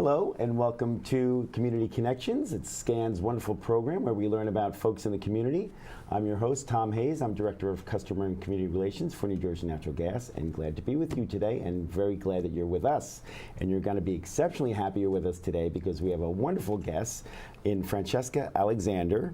Hello and welcome to Community Connections. It's SCAN's wonderful program where we learn about folks in the community. I'm your host, Tom Hayes. I'm Director of Customer and Community Relations for New Jersey Natural Gas, and glad to be with you today, and very glad that you're with us. And you're going to be exceptionally happy you're with us today because we have a wonderful guest in Francesca Alexander,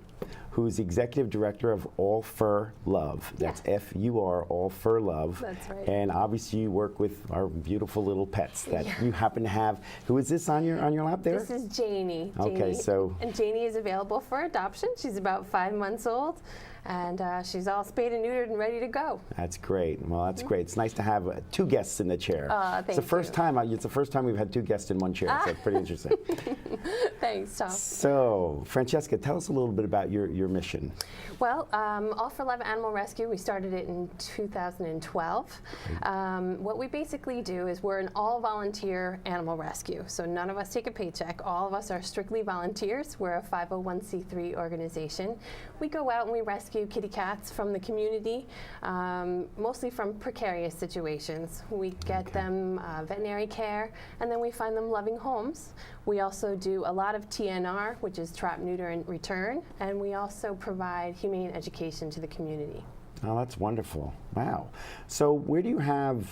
who's the Executive Director of All Fur Love. That's F-U-R, All Fur Love. That's right. And obviously you work with our beautiful little pets that you happen to have. Who is this on your lap there? This is Janie. Okay, so. And Janie is available for adoption. She's about 5 months old. And she's all spayed and neutered and ready to go. That's great. Well, that's great. It's nice to have two guests in the chair. Thank it's the first time. It's the first time we've had two guests in one chair. So it's pretty interesting. Thanks, Tom. So, Francesca, tell us a little bit about your mission. Well, All for Love Animal Rescue, we started it in 2012. What we basically do is we're an all-volunteer animal rescue. So none of us take a paycheck. All of us are strictly volunteers. We're a 501c3 organization. We go out and we rescue kitty cats from the community, mostly from precarious situations. We get them veterinary care, and then we find them loving homes. We also do a lot of TNR, which is trap, neuter, and return, and we also provide humane education to the community. Oh, that's wonderful. Wow. So where do you have,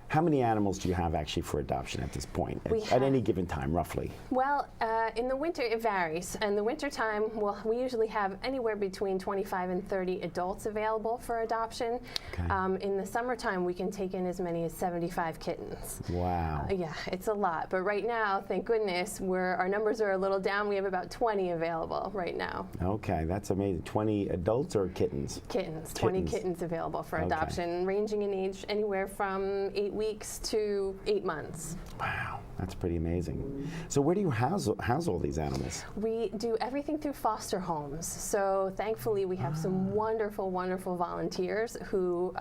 how many animals do you have actually for adoption at this point, at any given time, roughly? Well, in the winter, it varies. In the winter time, we usually have anywhere between 25 and 30 adults available for adoption. Okay. In the summertime, we can take in as many as 75 kittens. Wow. Yeah, it's a lot. But right now, thank goodness, our numbers are a little down. We have about 20 available right now. Okay, that's amazing. 20 adults or kittens? Kittens. 20 kittens available for adoption, ranging in age anywhere from 8 weeks to 8 months. Wow, that's pretty amazing. So where do you house all these animals? We do everything through foster homes. So thankfully we have some wonderful, wonderful volunteers who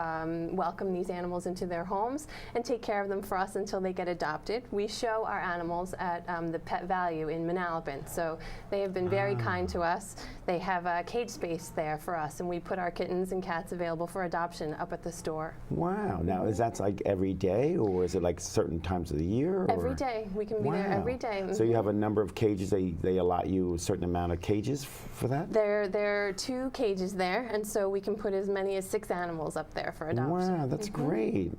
welcome these animals into their homes and take care of them for us until they get adopted. We show our animals at the Pet Value in Manalapan. So they have been very kind to us. They have a cage space there for us, and we put our kittens and cats available for adoption up at the store. Wow. Now, is that like every day, or is it like certain times of the year? Or? Every day. We can be there every day. So you have a number of cages. They allot you a certain amount of cages for that? There are 2 cages there, and so we can put as many as 6 animals up there for adoption. Wow, that's great.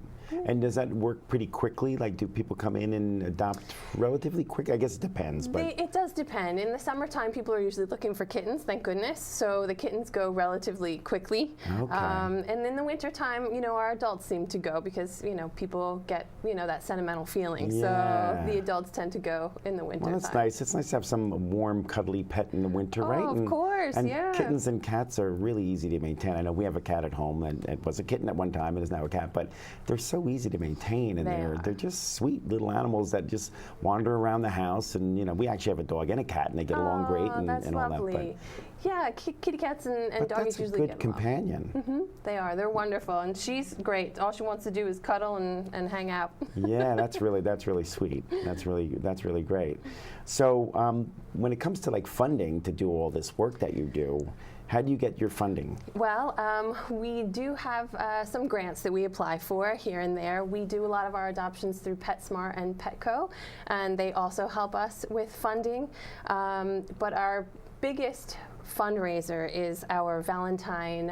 And does that work pretty quickly? Like, do people come in and adopt relatively quick? I guess it depends. But it does depend. In the summertime, people are usually looking for kittens, thank goodness. So the kittens go relatively quickly. Okay. And in the wintertime, our adults seem to go because, people get, that sentimental feeling. Yeah. So the adults tend to go in the winter. Well, that's nice. It's nice to have some warm, cuddly pet in the winter, right? Of course, and kittens and cats are really easy to maintain. I know we have a cat at home, and it was a kitten at one time and is now a cat, but they're so easy to maintain, and they're just sweet little animals that just wander around the house. And we actually have a dog and a cat, and they get along great, and all lovely. that. But yeah, kitty cats and doggies usually get along. That's a good companion. They are. They're wonderful, and she's great. All she wants to do is cuddle and hang out. Yeah, that's really sweet. That's really great. So when it comes to funding to do all this work that you do, how do you get your funding? Well, we do have some grants that we apply for here and there. We do a lot of our adoptions through PetSmart and Petco, and they also help us with funding. But our biggest fundraiser is our Valentine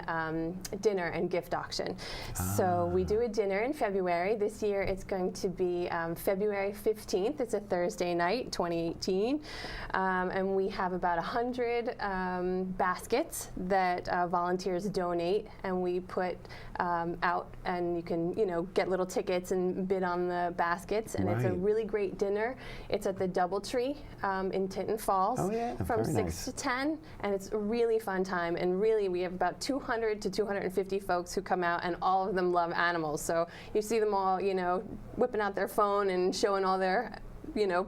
dinner and gift auction. So we do a dinner in February. This year it's going to be February 15th. It's a Thursday night, 2018. And we have about 100 baskets that volunteers donate, and we put out, and you can get little tickets and bid on the baskets, and it's a really great dinner. It's at the DoubleTree in Tinton Falls from 6 to 10, and it's a really fun time. And really, we have about 200 to 250 folks who come out, and all of them love animals. So you see them all, whipping out their phone and showing all their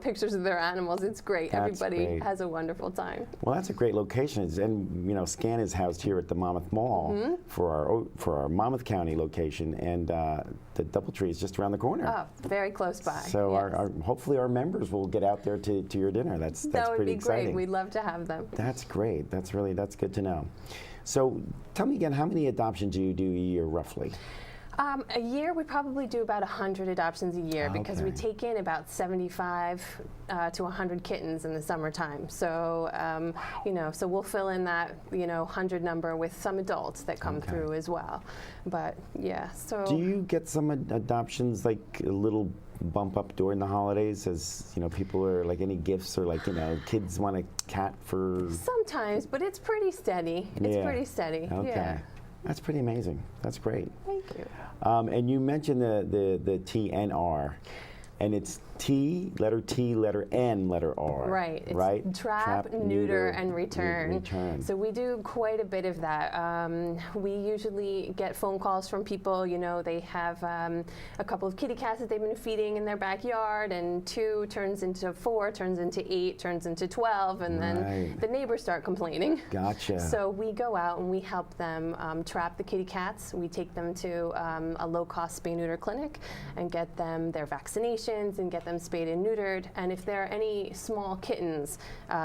pictures of their animals. It's great. That's Everybody great. has a wonderful time. Well, that's a great location. And SCAN is housed here at the Monmouth Mall for our Monmouth County location, and the DoubleTree is just around the corner. Oh, very close by. So hopefully our members will get out there to your dinner. That's pretty exciting. That would be great. We'd love to have them. That's great. That's good to know. So tell me again, how many adoptions do you do a year roughly? A year, we probably do about 100 adoptions a year because we Okay. take in about 75 to 100 kittens in the summertime. So, so we'll fill in that, 100 number with some adults that come Okay. through as well. But yeah, so. Do you get some adoptions, like a little bump up during the holidays, as people are like, any gifts, or like kids want a cat for? Sometimes, but it's pretty steady. It's Yeah. pretty steady. Okay. Yeah. That's pretty amazing. That's great. Thank you. And you mentioned the TNR, and it's letter T, letter N, letter R. Right. It's right? Trap, neuter, and return. Return. So we do quite a bit of that. We usually get phone calls from people, they have a couple of kitty cats that they've been feeding in their backyard, and 2 turns into 4, turns into 8, turns into 12, and then Right. the neighbors start complaining. Gotcha. So we go out and we help them trap the kitty cats. We take them to a low-cost spay-neuter clinic and get them their vaccinations and get them spayed and neutered. And if there are any small kittens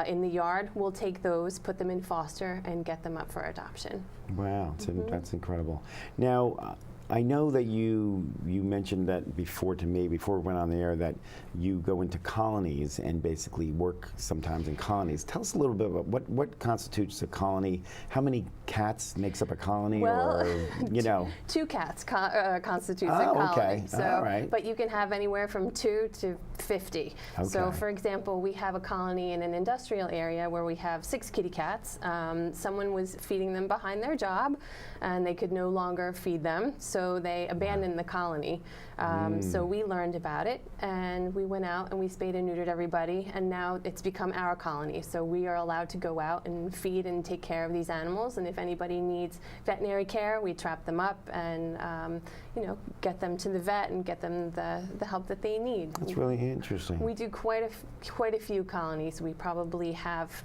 in the yard, we'll take those, put them in foster, and get them up for adoption. Wow, that's incredible. Now, I know that you mentioned that before to me, before we went on the air, that you go into colonies and basically work sometimes in colonies. Tell us a little bit about what constitutes a colony. How many cats makes up a colony? Well, or, 2 cats constitutes a colony. Okay. So, All right. But you can have anywhere from 2 to 50. So, Okay. for example, we have a colony in an industrial area where we have 6 kitty cats. Someone was feeding them behind their job, and they could no longer feed them, so they abandoned the colony. So we learned about it, and we went out and we spayed and neutered everybody, and now it's become our colony. So we are allowed to go out and feed and take care of these animals, and if anybody needs veterinary care, we trap them up and get them to the vet and get them the help that they need. That's really interesting. We do quite a few colonies. We probably have,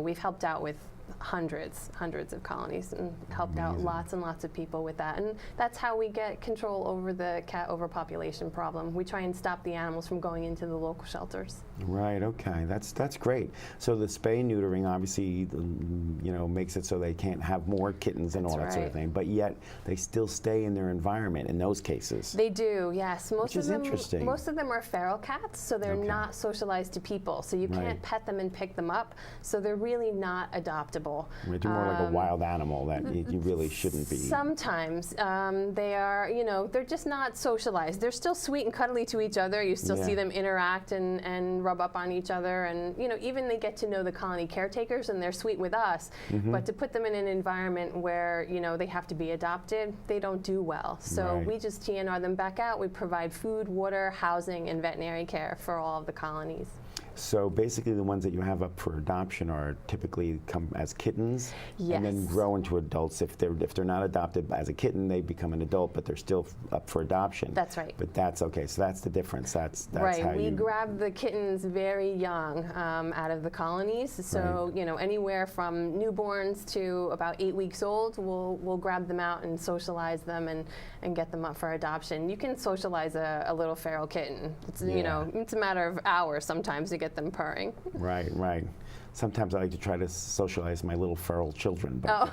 we've helped out with hundreds of colonies and helped out lots and lots of people with that. And that's how we get control over the cat overpopulation problem. We try and stop the animals from going into the local shelters. Right, okay, that's great. So the spay and neutering obviously, makes it so they can't have more kittens and all that sort of thing, but yet they still stay in their environment in those cases. They do, yes. Which is interesting. Most of them are feral cats, so they're not socialized to people. So you can't pet them and pick them up, so they're really not adoptable. They're more like a wild animal that you really shouldn't be. Sometimes they are, they're just not socialized. They're still sweet and cuddly to each other. You still see them interact and rub up on each other, and even they get to know the colony caretakers and they're sweet with us. But to put them in an environment where they have to be adopted, they don't do well. So we just TNR them back out. We provide food, water, housing, and veterinary care for all of the colonies. So basically the ones that you have up for adoption are typically come as kittens and then grow into adults. If they're not adopted as a kitten, they become an adult, but they're still up for adoption. That's right. But that's okay, so that's the difference. That's right. how We grab the kittens very young out of the colonies. So anywhere from newborns to about 8 weeks old, we'll grab them out and socialize them and get them up for adoption. You can socialize a little feral kitten. It's it's a matter of hours sometimes to get them purring. Right. Sometimes I like to try to socialize my little feral children. But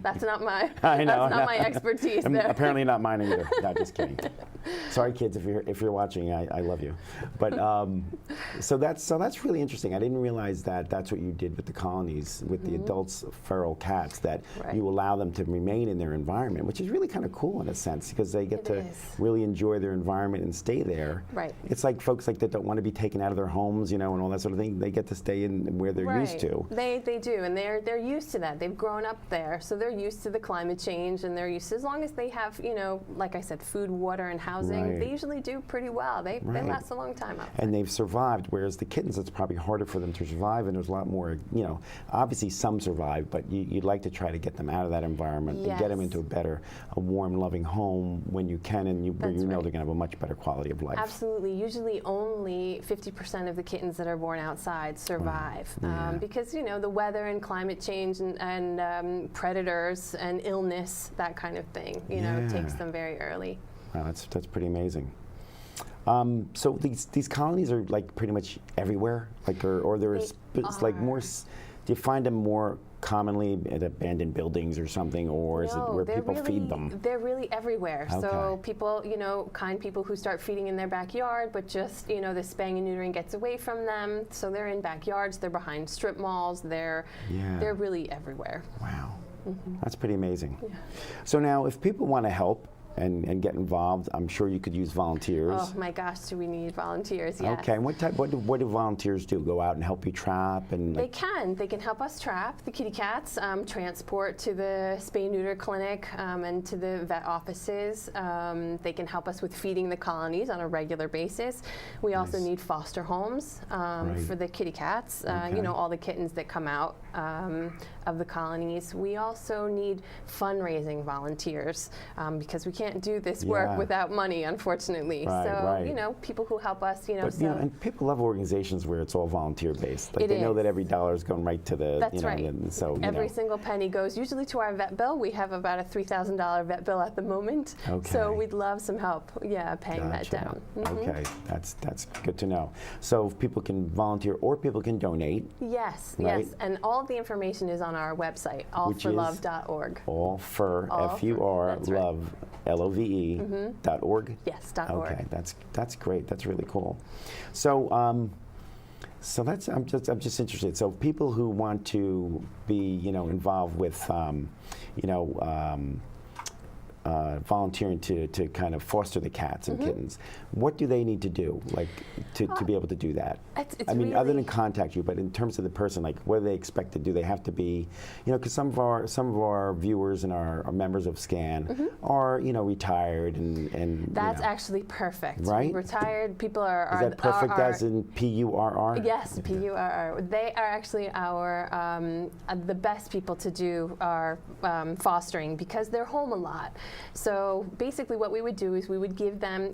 that's not my I know, that's not my expertise there. Apparently not mine either. No, just kidding. Sorry, kids, if you're watching, I love you. But so that's really interesting. I didn't realize that that's what you did with the colonies, with the adults feral cats, that you allow them to remain in their environment, which is really kind of cool in a sense, because they get to really enjoy their environment and stay there. Right. It's like folks like that don't want to be taken out of their homes, and all that sort of thing. They get to stay in where they're used to. They do, and they're used to that. They've grown up there, so they're used to the climate change, and they're used to, as long as they have, like I said, food, water, and housing, they usually do pretty well. They last a long time out there. And they've survived, whereas the kittens, it's probably harder for them to survive, and there's a lot more, obviously some survive, but you'd like to try to get them out of that environment and get them into a warm, loving home when you can, and where they're going to have a much better quality of life. Absolutely. Usually only 50% of the kittens that are born outside survive because, the weather and climate change and predators and illness, that kind of thing, takes them very early. Wow, that's pretty amazing. So these colonies are like pretty much everywhere, like or there's like more. Do you find them more commonly at abandoned buildings or something, or is it where people feed them? They're really everywhere. Okay. So people, kind people who start feeding in their backyard, but just, the spaying and neutering gets away from them. So they're in backyards, they're behind strip malls, they're really everywhere. Wow. That's pretty amazing. Yeah. So now, if people want to help and get involved, I'm sure you could use volunteers. Oh my gosh, do we need volunteers? Yes. Okay, and what do volunteers do? Go out and help you trap? And They can help us trap the kitty cats, transport to the spay and neuter clinic and to the vet offices. They can help us with feeding the colonies on a regular basis. We also need foster homes for the kitty cats, all the kittens that come out of the colonies. We also need fundraising volunteers because we can't do this work without money, unfortunately. People who help us, and people love organizations where it's all volunteer based. Like they know that every dollar is going right to the. That's right. And so every single penny goes usually to our vet bill. We have about a $3,000 vet bill at the moment. Okay. So we'd love some help, paying that down. Okay, that's good to know. So people can volunteer or people can donate. Yes, right? yes, and all of the information is on our website, allforlove.org. All for F-U-R, love, L-O-V-E.org. Yes, .org. Okay, that's great. That's really cool. So, that's I'm just interested. So people who want to be involved with volunteering to kind of foster the cats and kittens, what do they need to do, like to be able to do that? It's I mean, really other than contact you, but in terms of the person, like what do they expect to do? They have to be, because some of our viewers and our members of SCAN are retired and that's actually perfect. Right? Retired people are. Is that perfect as in P-U-R-R? Yes, P-U-R-R. They are actually the best people to do our fostering because they're home a lot. So basically what we would do is we would give them,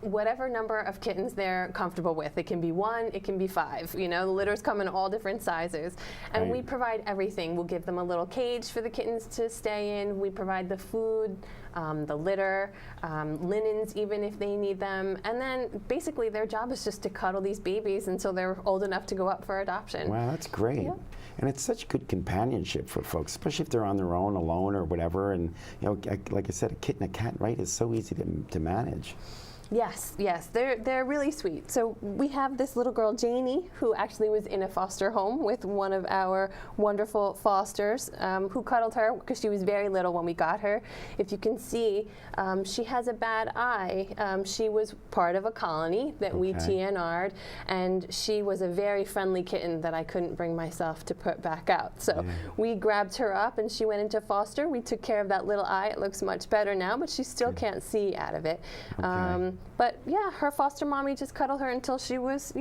whatever number of kittens they're comfortable with. It can be 1, it can be 5. The litters come in all different sizes. And we provide everything. We'll give them a little cage for the kittens to stay in. We provide the food, the litter, linens even if they need them. And then basically their job is just to cuddle these babies until they're old enough to go up for adoption. Wow, that's great. Yep. And it's such good companionship for folks, especially if they're on their own, alone, or whatever. And like I said, a kitten, a cat, right, is so easy to manage. Yes, they're really sweet. So we have this little girl, Janie, who actually was in a foster home with one of our wonderful fosters who cuddled her because she was very little when we got her. If you can see, she has a bad eye. She was part of a colony that we TNR'd, and she was a very friendly kitten that I couldn't bring myself to put back out. So we grabbed her up and she went into foster. We took care of that little eye. It looks much better now, but she still can't see out of it. But yeah, her foster mommy just cuddled her until she was,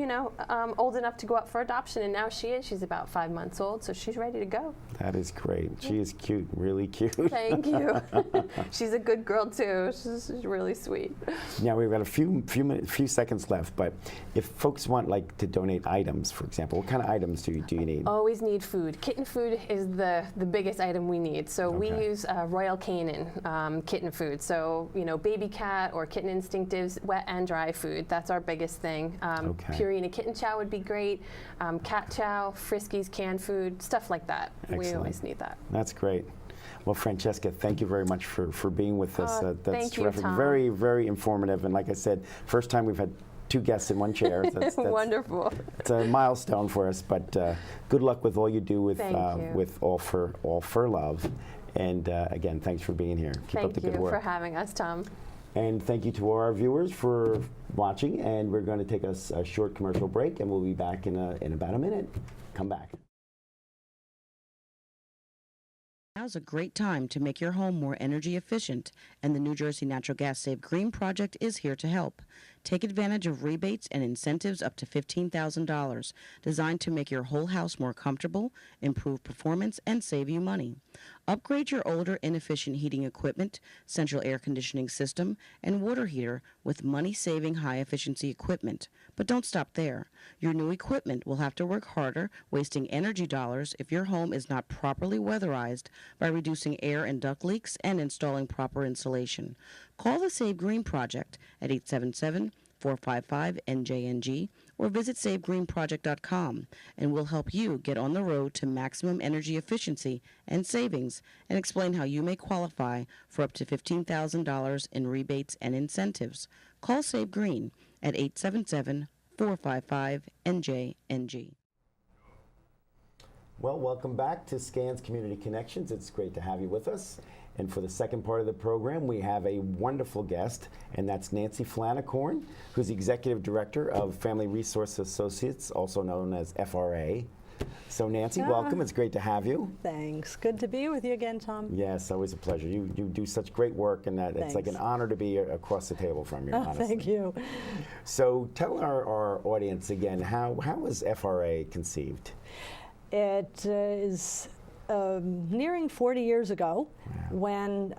old enough to go up for adoption, and now she's about 5 months old, so she's ready to go. That is great. She is cute, really cute. Thank you. She's a good girl too. She's really sweet. Now we've got a few seconds left, but if folks want to donate items, for example, what kind of items do you need? Always need food. Kitten food is the biggest item we need. So we use Royal Canin kitten food. So baby cat or kitten instinctives, wet and dry food. That's our biggest thing. Purina kitten chow would be great. Cat chow, Friskies, canned food, stuff like that. Excellent. We always need that. That's great. Well, Francesca, thank you very much for being with us. That's terrific. You, Tom. Very, very informative. And like I said, first time we've had 2 guests in one chair. That's wonderful. It's a milestone for us. But good luck with all you do with All for Love. And again, thanks for being here. Keep up the good work. Thank you for having us, Tom. And thank you to our viewers for watching. And we're going to take a short commercial break, and we'll be back in about a minute. Come back. Now's a great time to make your home more energy efficient, and the New Jersey Natural Gas Save Green Project is here to help. Take advantage of rebates and incentives up to $15,000, designed to make your whole house more comfortable, improve performance, and save you money. Upgrade your older, inefficient heating equipment, central air conditioning system, and water heater with money-saving, high-efficiency equipment. But don't stop there. Your new equipment will have to work harder, wasting energy dollars if your home is not properly weatherized by reducing air and duct leaks and installing proper insulation. Call the Save Green Project at 877 455-NJNG or visit SaveGreenProject.com, and we'll help you get on the road to maximum energy efficiency and savings and explain how you may qualify for up to $15,000 in rebates and incentives. Call Save Green at 877-455-NJNG. Well, welcome back to SCAN's Community Connections. It's great to have you with us. And for the second part of the program, we have a wonderful guest, and that's Nancy Phalanukorn, who's the Executive Director of Family Resource Associates, also known as FRA. So Nancy, welcome. It's great to have you. Thanks. Good to be with you again, Tom. Yes, always a pleasure. You do such great work, and that it's like an honor to be across the table from you, honestly. Thank you. So tell our audience again, how was FRA conceived? It is nearing 40 years ago when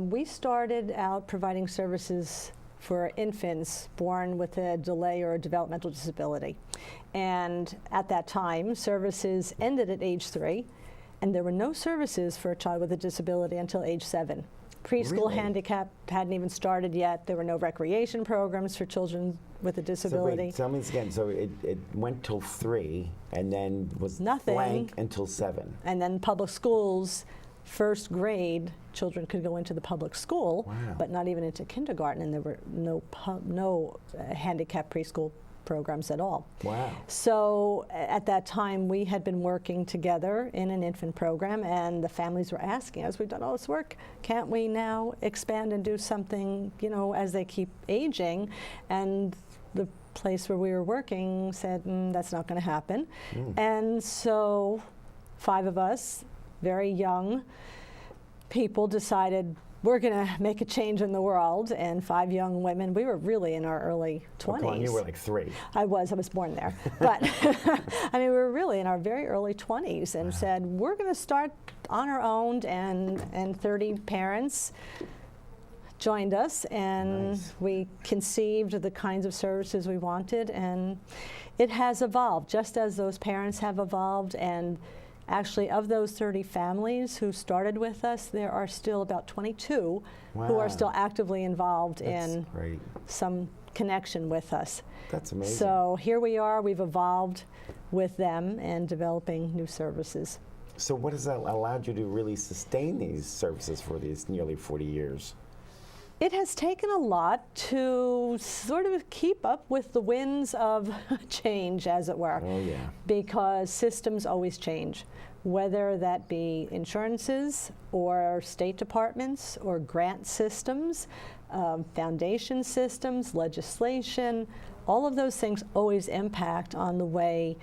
we started out providing services for infants born with a delay or a developmental disability. And at that time, services ended at age 3, and there were no services for a child with a disability until age 7. Preschool Really? handicap hadn't even started yet. There were no recreation programs for children with a disability. So wait, tell me this again. So it went till 3 and then was Nothing. blank until 7. And then public schools, first grade, children could go into the public school, Wow. but not even into kindergarten, and there were no handicap preschool programs at all. Wow. So at that time, we had been working together in an infant program, and the families were asking us, we've done all this work, can't we now expand and do something, you know, as they keep aging? And the place where we were working said, that's not going to happen. And so 5 of us, very young people, decided we're going to make a change in the world. And 5 young women, we were really in our early 20s. Well, come on, you were like 3. I was born there. But I mean, we were really in our very early 20s and said, we're going to start on our own, and 30 parents joined us, and Nice. we conceived the kinds of services we wanted, and it has evolved just as those parents have evolved. And actually, of those 30 families who started with us, there are still about 22 who Wow. are still actively involved That's in great. some connection with us. That's amazing. So here we are, we've evolved with them and developing new services. So what has that allowed you to really sustain these services for these nearly 40 years? It has taken a lot to sort of keep up with the winds of change, as it were. Oh, yeah. Because systems always change, whether that be insurances or state departments or grant systems, foundation systems, legislation. All of those things always impact on the way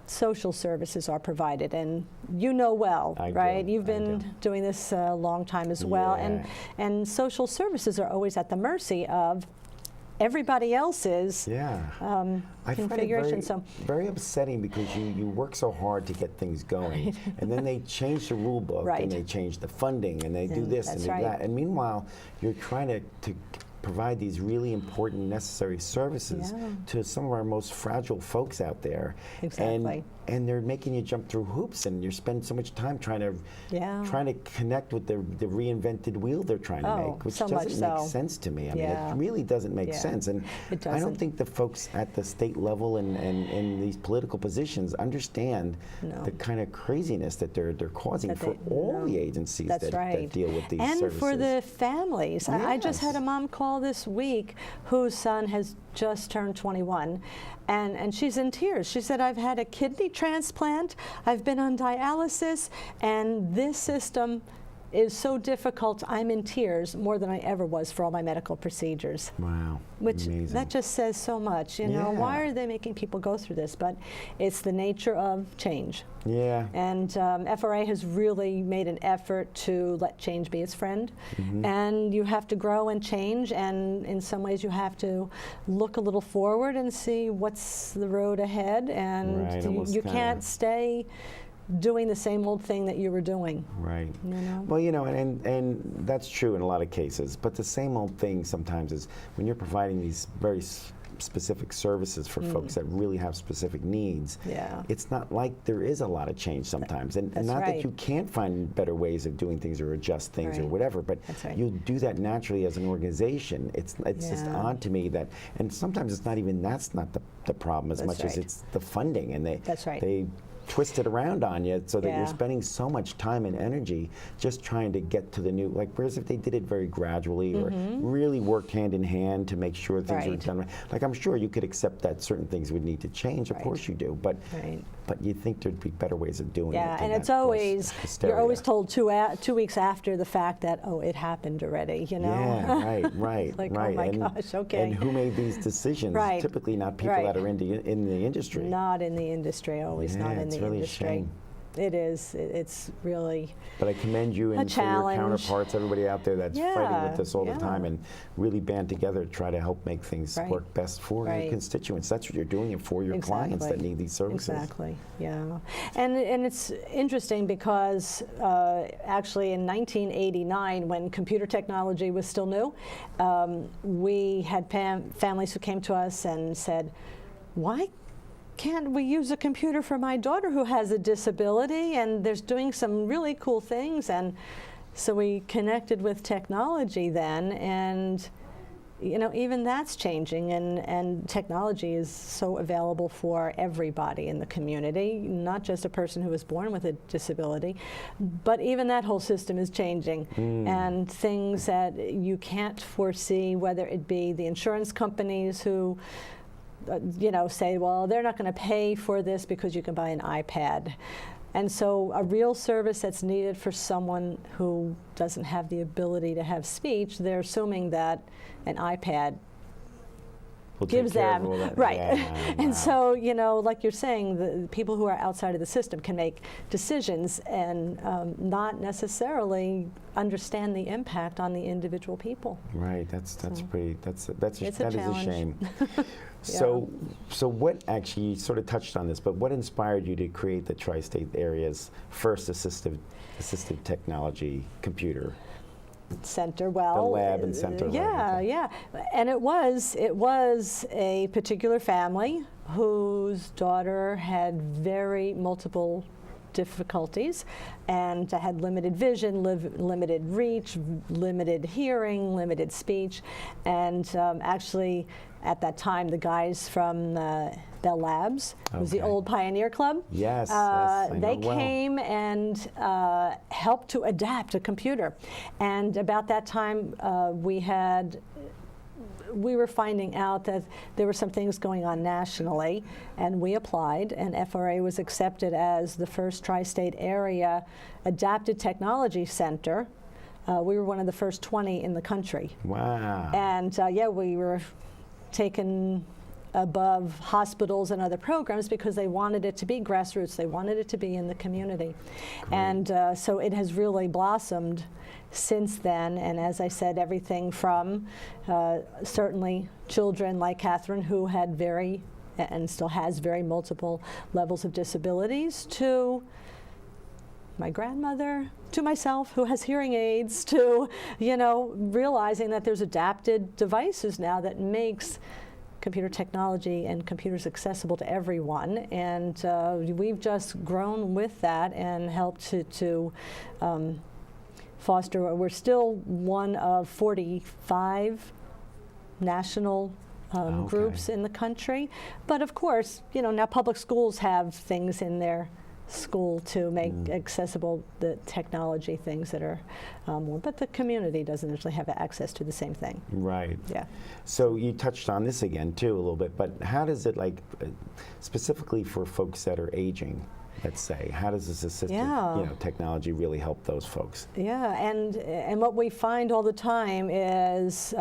social services are provided, and you know well, I right? do, You've I been do. doing this a long time as well, Yeah. and social services are always at the mercy of everybody else's Yeah. I find it configuration. very upsetting because you work so hard to get things going, and then they change the rule book, Right. and they change the funding, and they do this and That's do right. that. And meanwhile, you're trying to provide these really important, necessary services Yeah. to some of our most fragile folks out there. Exactly. And they're making you jump through hoops, and you're spending so much time trying to connect with the reinvented wheel they're trying to Oh, make, which so much doesn't make so. sense to me. I mean, Yeah. it really doesn't make Yeah. sense. And It I don't doesn't. think the folks at the state level and in these political positions understand No. the kind of craziness that they're causing That for they- all no. the agencies That's that right. deal with these and services. for the families. I just had a Yes. mom call this week whose son has just turned 21, and she's in tears. She said, I've had a kidney transplant, I've been on dialysis, and this system is so difficult, I'm in tears more than I ever was for all my medical procedures. Wow. Which, Amazing. that just says so much, you know. Why Yeah. are they making people go through this? But it's the nature of change. Yeah. And FRA has really made an effort to let change be its friend. And you have to grow and change, and in some ways you have to look a little forward and see what's the road ahead. And Right, you almost kinda- can't stay doing the same old thing that you were doing. Right. You know? Well, you know, and that's true in a lot of cases. But the same old thing sometimes is when you're providing these very specific services for folks that really have specific needs, Yeah. it's not like there is a lot of change sometimes. And That's not right. that you can't find better ways of doing things or adjust things or Right. whatever, but That's right. you do that naturally as an organization. It's just Yeah. odd to me that, and sometimes it's not even, that's not the problem as That's much as right. it's the funding, and That's right. they twist it around on you so that Yeah. you're spending so much time and energy just trying to get to the new, like, whereas if they did it very gradually or really worked hand in hand to make sure things were Right. done right. Like, I'm sure you could accept that certain things would need to change, of Right. course you do, but Right. you'd think there'd be better ways of doing it. Yeah, than and that it's gross always, hysteria. you're always told 2 weeks after the fact that, oh, it happened already, you know? Yeah, right. Like, oh right. my and, gosh, okay. And who made these decisions? Right. Typically not people Right. that are in the industry. Not in the industry, always Yeah, not in it's the really a industry. shame. It is. It's really But I commend you a and for your challenge. counterparts, everybody out there that's fighting Yeah, with this all the yeah. time and really band together to try to help make things Right. work best for your Right. constituents. That's what you're doing it for, your clients that Exactly. need these services. Exactly, yeah. And it's interesting because actually in 1989, when computer technology was still new, we had families who came to us and said, why can't we use a computer for my daughter who has a disability and there's doing some really cool things? And so we connected with technology then, and you know, even that's changing, and technology is so available for everybody in the community, not just a person who was born with a disability, but even that whole system is changing. And things that you can't foresee, whether it be the insurance companies who you know, say, well, they're not going to pay for this because you can buy an iPad. And so a real service that's needed for someone who doesn't have the ability to have speech, they're assuming that an iPad We'll take gives care of them, all that. right. Yeah, wow. And so, you know, like you're saying, the people who are outside of the system can make decisions and not necessarily understand the impact on the individual people. Right, that's pretty, It's a that is a challenge. shame. So what, actually, you sort of touched on this, but what inspired you to create the tri-state area's first assistive technology computer? Center, well, The lab and center, right, yeah, okay. yeah, and it was a particular family whose daughter had very multiple difficulties and had limited vision, limited reach, limited hearing, limited speech, and actually at that time the guys from Bell Labs, was the Okay. old Pioneer Club. Yes, I know they well. came and helped to adapt a computer, and about that time we were finding out that there were some things going on nationally, and we applied, and FRA was accepted as the first tri-state area adapted technology center. We were one of the first 20 in the country. Wow. And yeah, we were taken above hospitals and other programs because they wanted it to be grassroots. They wanted it to be in the community. And so it has really blossomed since then. And as I said, everything from certainly children like Catherine, who had very, and still has very multiple levels of disabilities, to my grandmother, to myself who has hearing aids, to, you know, realizing that there's adapted devices now that makes computer technology and computers accessible to everyone. And we've just grown with that and helped to foster. We're still one of 45 national groups in the country. But of course, you know, now public schools have things in their school to make accessible the technology things that are more, but the community doesn't actually have access to the same thing. Right. Yeah. So you touched on this again too a little bit, but how does it, like, specifically for folks that are aging, let's say, how does this assistive technology really help those folks? Yeah, and what we find all the time is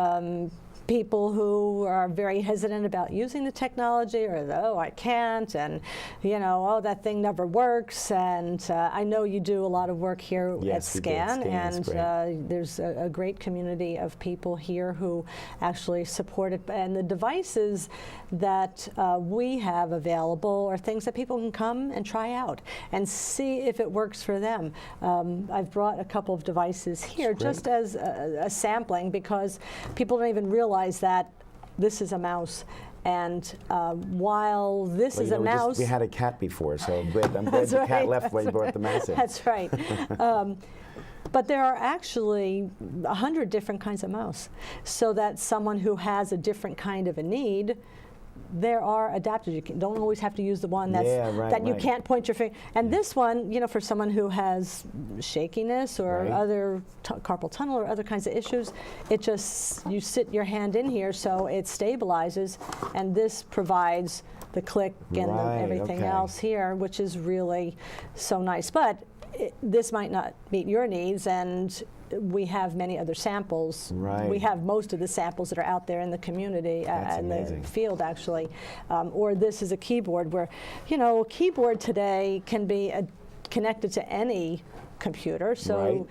people who are very hesitant about using the technology, or oh, I can't, and you know, oh, that thing never works. And I know you do a lot of work here at SCAN, and there's a great community of people here who actually support it. And the devices that we have available are things that people can come and try out and see if it works for them. I've brought a couple of devices here just as a sampling, because people don't even realize that this is a mouse And while this Well, is you a know, mouse, we had a cat before, so I'm glad That's the cat right, left when you brought the mouse in. that's right. But there are actually 100 different kinds of mouse, so that someone who has a different kind of a need, there are adapters. You don't always have to use the one that's, Yeah, right, that you right. can't point your finger. And this one, you know, for someone who has shakiness or Right. other carpal tunnel or other kinds of issues, it just, you sit your hand in here so it stabilizes, and this provides the click and Right, everything okay. else here, which is really so nice. But this might not meet your needs, and we have many other samples. Right. We have most of the samples that are out there in the community, That's in amazing. the field actually. Or this is a keyboard where, you know, a keyboard today can be connected to any computer. So. Right.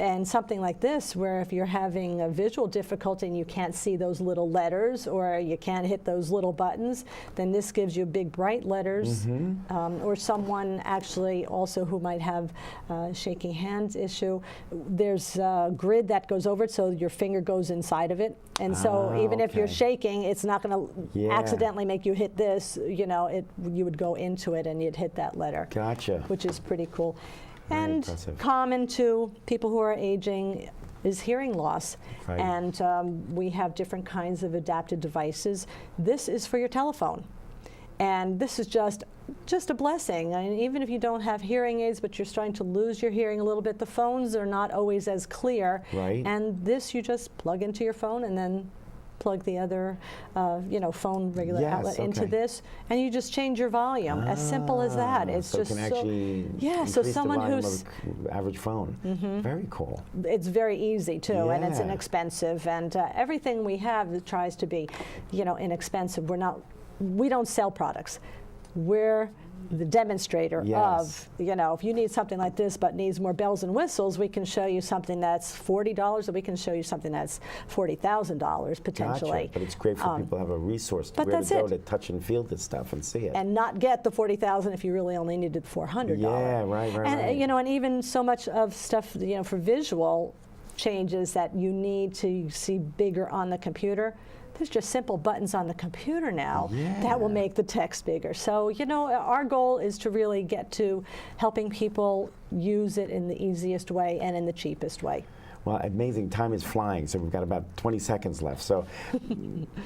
And something like this, where if you're having a visual difficulty and you can't see those little letters or you can't hit those little buttons, then this gives you big bright letters. Or someone actually also who might have shaky hands issue, there's a grid that goes over it so your finger goes inside of it. And so even if you're okay. shaking, it's not going to Yeah. accidentally make you hit this. You know, you would go into it and you'd hit that letter, Gotcha. which is pretty cool. Very And impressive. common to people who are aging is hearing loss. Right. And we have different kinds of adapted devices. This is for your telephone. And this is just a blessing. I mean, even if you don't have hearing aids, but you're starting to lose your hearing a little bit, the phones are not always as clear. Right. And this you just plug into your phone and then plug the other, you know, phone regular Yes, outlet into okay. this, and you just change your volume. As simple as that. It's so just it can so actually yeah. So increase someone the volume who's of an average phone. Very cool. it's very easy too, and it's Yeah. inexpensive, and everything we have that tries to be, you know, inexpensive. We don't sell products. We're the demonstrator Yes. of, you know, if you need something like this but needs more bells and whistles, we can show you something that's $40, or we can show you something that's $40,000 potentially. Gotcha. But it's great for people to have a resource but where that's to go it. to touch and feel this stuff and see it. And not get the $40,000 if you really only needed $400. Yeah, right, And right. you know, and even so much of stuff, you know, for visual changes that you need to see bigger on the computer. There's just simple buttons on the computer now that will Yeah. make the text bigger. So, you know, our goal is to really get to helping people use it in the easiest way and in the cheapest way. Well, amazing. Time is flying, so we've got about 20 seconds left. So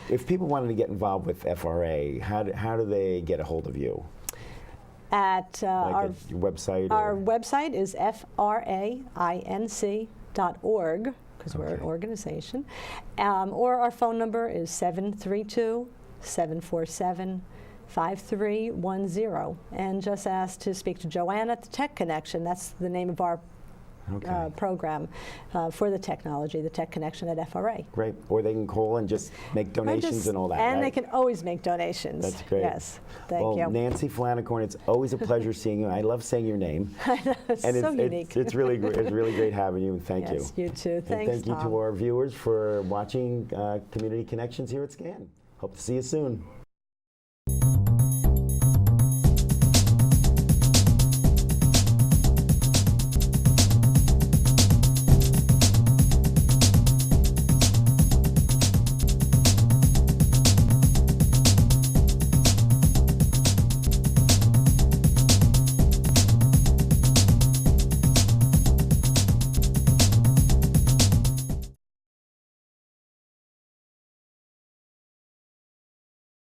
if people wanted to get involved with FRA, how do they get a hold of you? At Like at your website? our or? website is frainc.org, because we're an Okay. organization. Or our phone number is 732-747-5310. And just ask to speak to Joanne at the Tech Connection. That's the name of our Okay. program for the technology, the Tech Connection at FRA. Great. Or they can call and just make donations and all that, And right? they can always make donations. That's great. Yes, thank well, you. Nancy Phalanukorn, it's always a pleasure seeing you. I love saying your name. It's And so unique. it's really great. It's really great having you. Thank you. Yes, you too. And Thanks, thank you Tom. to our viewers for watching Community Connections here at SCAN. Hope to see you soon.